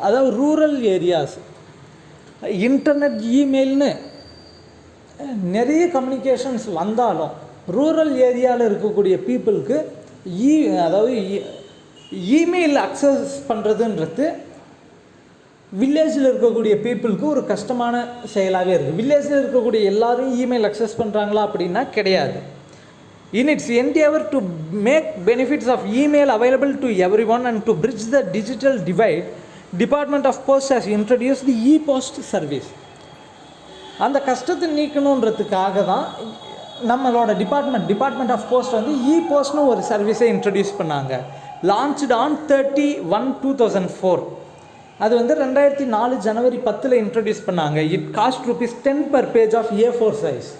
அதாவது ரூரல் ஏரியாஸ் இன்டர்நெட் இமெயில்னு நிறைய கம்யூனிகேஷன்ஸ் வந்தாலும் ரூரல் ஏரியாவில் இருக்கக்கூடிய பீப்புளுக்கு அதாவது இமெயில் அக்சஸ் பண்ணுறதுன்றது வில்லேஜில் இருக்கக்கூடிய பீப்புளுக்கு ஒரு கஷ்டமான செயலாகவே இருக்குது. வில்லேஜில் இருக்கக்கூடிய எல்லாரும் இமெயில் அக்சஸ் பண்ணுறாங்களா அப்படின்னா கிடையாது. In its endeavor to make benefits of email available to everyone and to bridge the digital divide, Department of Post has introduced the e-post service. அந்த கஷ்டத்தை நீக்கணுன்றதுக்காக தான் நம்மளோட டிபார்ட்மெண்ட் ஆஃப் போஸ்ட் வந்து இ-போஸ்ட்னு ஒரு சர்வீஸை இன்ட்ரடியூஸ் பண்ணாங்க. Launched on 30/1/2004. அது வந்து 2004 ஜனவரி 10 இன்ட்ரடியூஸ் பண்ணாங்க. It cost ₹10 per page of A4 size.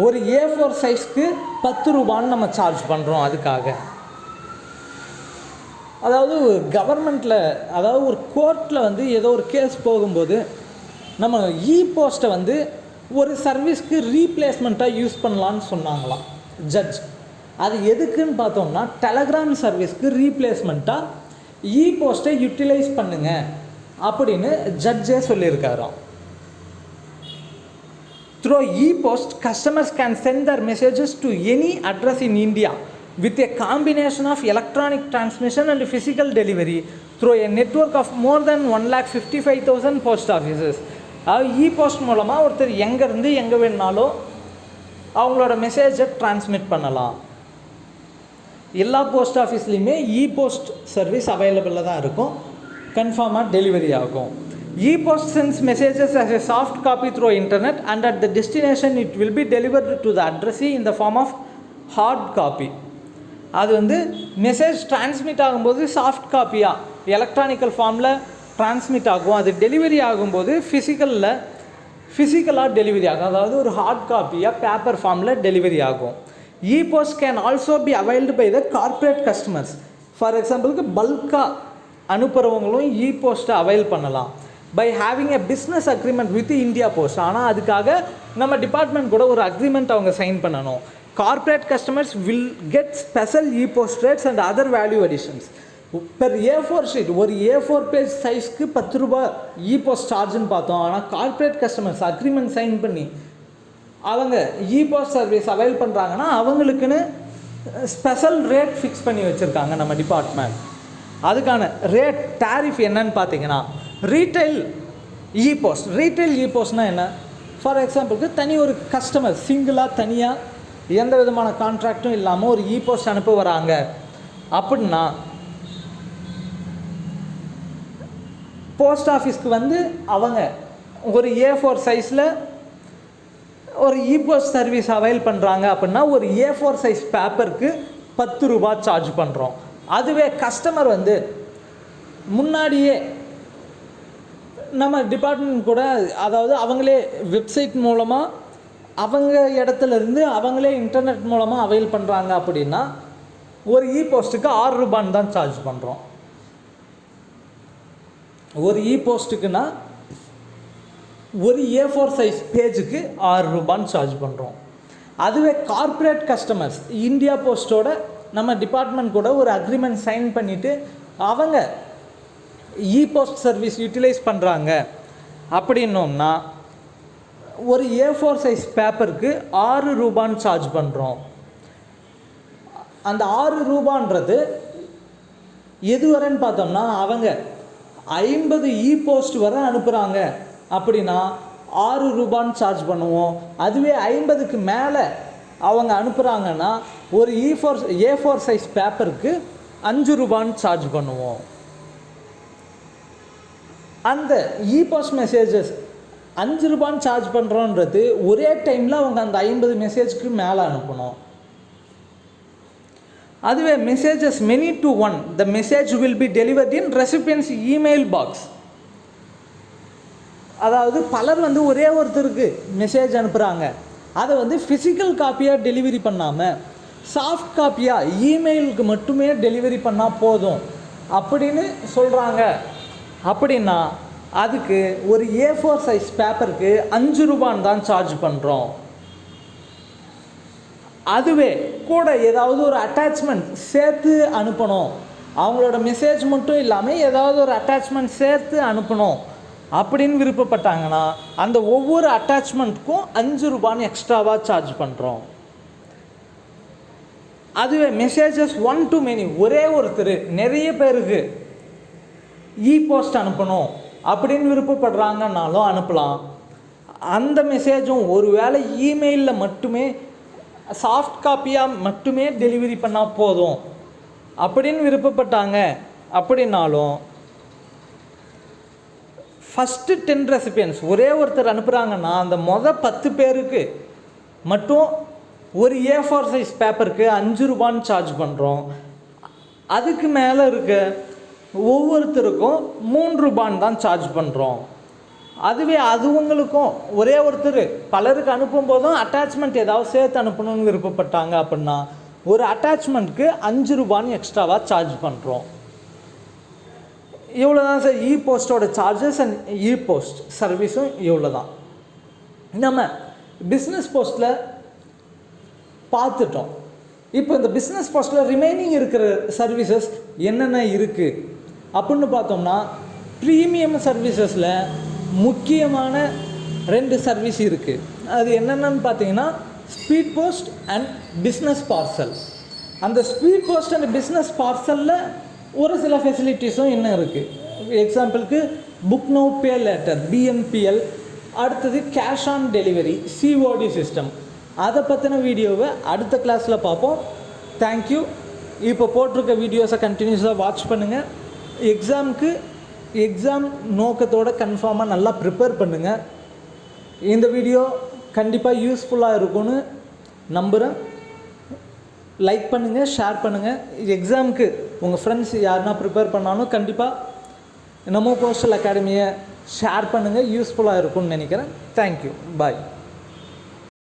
ஒரு A4 சைஸ்க்கு 10 ரூபான்னு நம்ம சார்ஜ் பண்ணுறோம். அதுக்காக அதாவது கவர்மெண்ட்டில் அதாவது ஒரு கோர்ட்டில் வந்து ஏதோ ஒரு கேஸ் போகும்போது நம்ம இ-போஸ்ட்டை வந்து ஒரு சர்வீஸ்க்கு ரீப்ளேஸ்மெண்ட்டாக யூஸ் பண்ணலான்னு சொன்னாங்களாம் ஜட்ஜ். அது எதுக்குன்னு பார்த்தோம்னா டெலகிராம் சர்வீஸ்க்கு ரீப்ளேஸ்மெண்ட்டாக இ-போஸ்ட்டை யூட்டிலைஸ் பண்ணுங்க அப்படின்னு ஜட்ஜே சொல்லியிருக்காராம். Through e-post, customers can send their messages to any address in India with a combination of electronic transmission and physical delivery through a network of more than 1,55,000 post offices. e-post மூலமாக ஒருத்தர் எங்கேருந்து எங்கே வேணுனாலும் அவங்களோட மெசேஜை டிரான்ஸ்மிட் பண்ணலாம். எல்லா போஸ்ட் ஆஃபீஸ்லேயுமே இ-போஸ்ட் சர்வீஸ் அவைலபிளாக தான் இருக்கும், கன்ஃபார்மாக டெலிவரி ஆகும். E-post sends messages as a soft copy through internet and at the destination it will be delivered to the addressee in the form of hard copy. அது வந்து மெசேஜ் டிரான்ஸ்மிட் ஆகும்போது சாஃப்ட் காப்பியாக எலக்ட்ரானிக்கல் ஃபார்மில் டிரான்ஸ்மிட் ஆகும். அது டெலிவரி ஆகும்போது ஃபிசிக்கலாக டெலிவரி ஆகும், அதாவது ஒரு ஹார்ட் காப்பியாக பேப்பர் ஃபார்மில் டெலிவரி ஆகும். E-post can also be availed by the corporate customers. For எக்ஸாம்பிளுக்கு பல்காக அனுப்புகிறவங்களும் இ-போஸ்ட்டை அவைல் பண்ணலாம் by having a business agreement with India Post. ஆனால் அதுக்காக நம்ம டிபார்ட்மெண்ட் கூட ஒரு அக்ரிமெண்ட் அவங்க சைன் பண்ணணும். Corporate customers will get special e post rates and other value additions. Per A4 sheet ஒரு A4 பேஜ் சைஸ்க்கு 10 ரூபாய் இ-போஸ்ட் சார்ஜுன்னு பார்த்தோம். ஆனால் கார்ப்பரேட் கஸ்டமர்ஸ் அக்ரிமெண்ட் சைன் பண்ணி அவங்க இ-போஸ்ட் சர்வீஸ் அவைல் பண்ணுறாங்கன்னா அவங்களுக்குன்னு ஸ்பெஷல் ரேட் ஃபிக்ஸ் பண்ணி வச்சுருக்காங்க நம்ம டிபார்ட்மெண்ட். அதுக்கான ரேட் டேரிஃப் என்னன்னு பார்த்தீங்கன்னா ரீட்டைல் இ-போஸ்ட்னால் என்ன? ஃபார் எக்ஸாம்பிளுக்கு ஒரு கஸ்டமர் சிங்கிளாக தனியாக எந்த விதமான கான்ட்ராக்டும் இல்லாமல் ஒரு இ-போஸ்ட் அனுப்ப வராங்க அப்படின்னா போஸ்ட் ஆஃபீஸ்க்கு வந்து அவங்க ஒரு A4 சைஸில் ஒரு இ-போஸ்ட் சர்வீஸ் அவைல் பண்ணுறாங்க அப்படின்னா ஒரு A4 சைஸ் பேப்பருக்கு 10 ரூபாய் சார்ஜ் பண்ணுறோம். அதுவே கஸ்டமர் வந்து முன்னாடியே நம்ம டிபார்ட்மெண்ட் கூட அதாவது அவங்களே வெப்சைட் மூலமாக அவங்க இடத்துலேருந்து அவங்களே இன்டர்நெட் மூலமாக அவைல் பண்ணுறாங்க அப்படின்னா ஒரு இ-போஸ்ட்டுக்கு 6 ரூபான்னு தான் சார்ஜ் பண்ணுறோம். ஒரு இ-போஸ்ட்டுக்குன்னா ஒரு A4 சைஸ் பேஜுக்கு 6 ரூபான்னு சார்ஜ் பண்ணுறோம். அதுவே கார்ப்பரேட் கஸ்டமர்ஸ் இந்தியா போஸ்ட்டோட நம்ம டிபார்ட்மெண்ட் கூட ஒரு அக்ரிமெண்ட் சைன் பண்ணிவிட்டு அவங்க இ-போஸ்ட் சர்வீஸ் யூட்டிலைஸ் பண்ணுறாங்க அப்படின்னோம்னா ஒரு A4 சைஸ் பேப்பருக்கு 6 ரூபான்னு சார்ஜ் பண்ணுறோம். அந்த 6 ரூபான்றது எது வரேன்னு பார்த்தோம்னா அவங்க 50 இ-போஸ்ட் வரை அனுப்புகிறாங்க அப்படின்னா 6 ரூபான்னு சார்ஜ் பண்ணுவோம். அதுவே 50க்கு மேலே அவங்க அனுப்புகிறாங்கன்னா ஒரு A4 சைஸ் பேப்பருக்கு 5 ரூபான்னு சார்ஜ் பண்ணுவோம். அந்த இ-போஸ்ட் மெசேஜஸ் 5 ரூபான்னு சார்ஜ் பண்ணுறோன்றது ஒரே டைமில் அவங்க அந்த 50 மெசேஜ்க்கு மேலே அனுப்பணும். அதுவே messages many to one, the message will be delivered in recipient's email box. அதாவது பலர் வந்து ஒரே ஒருத்தருக்கு மெசேஜ் அனுப்புகிறாங்க, அதை வந்து ஃபிசிக்கல் காப்பியாக டெலிவரி பண்ணாமல் சாஃப்ட் காப்பியாக இமெயிலுக்கு மட்டுமே டெலிவரி பண்ணால் போதும் அப்படின்னு சொல்கிறாங்க. அப்படின்னா அதுக்கு ஒரு A4 சைஸ் பேப்பருக்கு 5 ரூபான்னு தான் சார்ஜ் பண்ணுறோம். அதுவே கூட ஏதாவது ஒரு அட்டாச்மெண்ட் சேர்த்து அனுப்பணும், அவங்களோட மெசேஜ் மட்டும் இல்லாமல் ஏதாவது ஒரு அட்டாச்மெண்ட் சேர்த்து அனுப்பணும் அப்படின்னு விருப்பப்பட்டாங்கன்னா அந்த ஒவ்வொரு அட்டாச்மெண்ட்டுக்கும் 5 ரூபான்னு எக்ஸ்ட்ராவாக சார்ஜ் பண்ணுறோம். அதுவே மெசேஜஸ் 1 to many, ஒரே ஒருத்தர் நிறைய பேருக்கு போஸ்ட் அனுப்பணும் அப்படின்னு விருப்பப்படுறாங்கன்னாலும் அனுப்பலாம். அந்த மெசேஜும் ஒருவேளை இமெயிலில் மட்டுமே சாஃப்ட் காப்பியாக மட்டுமே டெலிவரி பண்ணால் போதும் அப்படின்னு விருப்பப்பட்டாங்க அப்படின்னாலும் ஃபஸ்ட்டு 10 ரெசிபியன்ஸ் ஒரே ஒருத்தர் அனுப்புகிறாங்கன்னா அந்த 10 பேருக்கு மட்டும் ஒரு A4 சைஸ் பேப்பருக்கு 5 ரூபான்னு சார்ஜ் பண்ணுறோம். அதுக்கு மேலே இருக்க ஒவ்வொருத்தருக்கும் 3 ரூபான்னு தான் சார்ஜ் பண்ணுறோம். அதுவே அதுவங்களுக்கும் ஒரே ஒருத்தர் பலருக்கு அனுப்பும் போதும் அட்டாச்மெண்ட் ஏதாவது சேர்த்து அனுப்பணும்னு விருப்பப்பட்டாங்க அப்படின்னா ஒரு அட்டாச்மெண்ட்டுக்கு 5 ரூபான்னு எக்ஸ்ட்ராவாக சார்ஜ் பண்ணுறோம். இவ்வளோ தான் சார் போஸ்ட்டோட சார்ஜஸ் அண்ட் போஸ்ட் சர்வீஸும் இவ்வளோ தான். நம்ம பிஸ்னஸ் போஸ்ட்டில் பார்த்துட்டோம். இப்போ இந்த பிஸ்னஸ் போஸ்ட்டில் ரிமைனிங் இருக்கிற சர்வீசஸ் என்னென்ன இருக்குது அப்படின்னு பார்த்தோம்னா ப்ரீமியம் சர்வீசஸில் முக்கியமான 2 சர்வீஸ் இருக்குது. அது என்னென்னு பார்த்தீங்கன்னா speed post and business parcel. அந்த ஸ்பீட் போஸ்ட் அண்ட் பிஸ்னஸ் பார்சலில் ஒரு சில ஃபெசிலிட்டிஸும் என்ன இருக்குது. எக்ஸாம்பிளுக்கு book now pay later BNPL, அடுத்தது cash on delivery COD system. அதை பற்றின வீடியோவை அடுத்த கிளாஸில் பார்ப்போம். தேங்க்யூ. இப்போ போட்டிருக்க வீடியோஸை கண்டினியூஸாக வாட்ச் பண்ணுங்கள். எக்ஸாம் நோக்கத்தோடு கன்ஃபார்மாக நல்லா ப்ரிப்பேர் பண்ணுங்கள். இந்த வீடியோ கண்டிப்பாக யூஸ்ஃபுல்லாக இருக்கும்னு நம்புகிறேன். லைக் பண்ணுங்கள், ஷேர் பண்ணுங்கள். எக்ஸாமுக்கு உங்கள் ஃப்ரெண்ட்ஸ் யாருன்னா ப்ரிப்பேர் பண்ணாலும் கண்டிப்பாக நம்ம போஸ்டல் அகாடமியை ஷேர் பண்ணுங்கள், யூஸ்ஃபுல்லாக இருக்கும்னு நினைக்கிறேன். தேங்க்யூ. பாய்.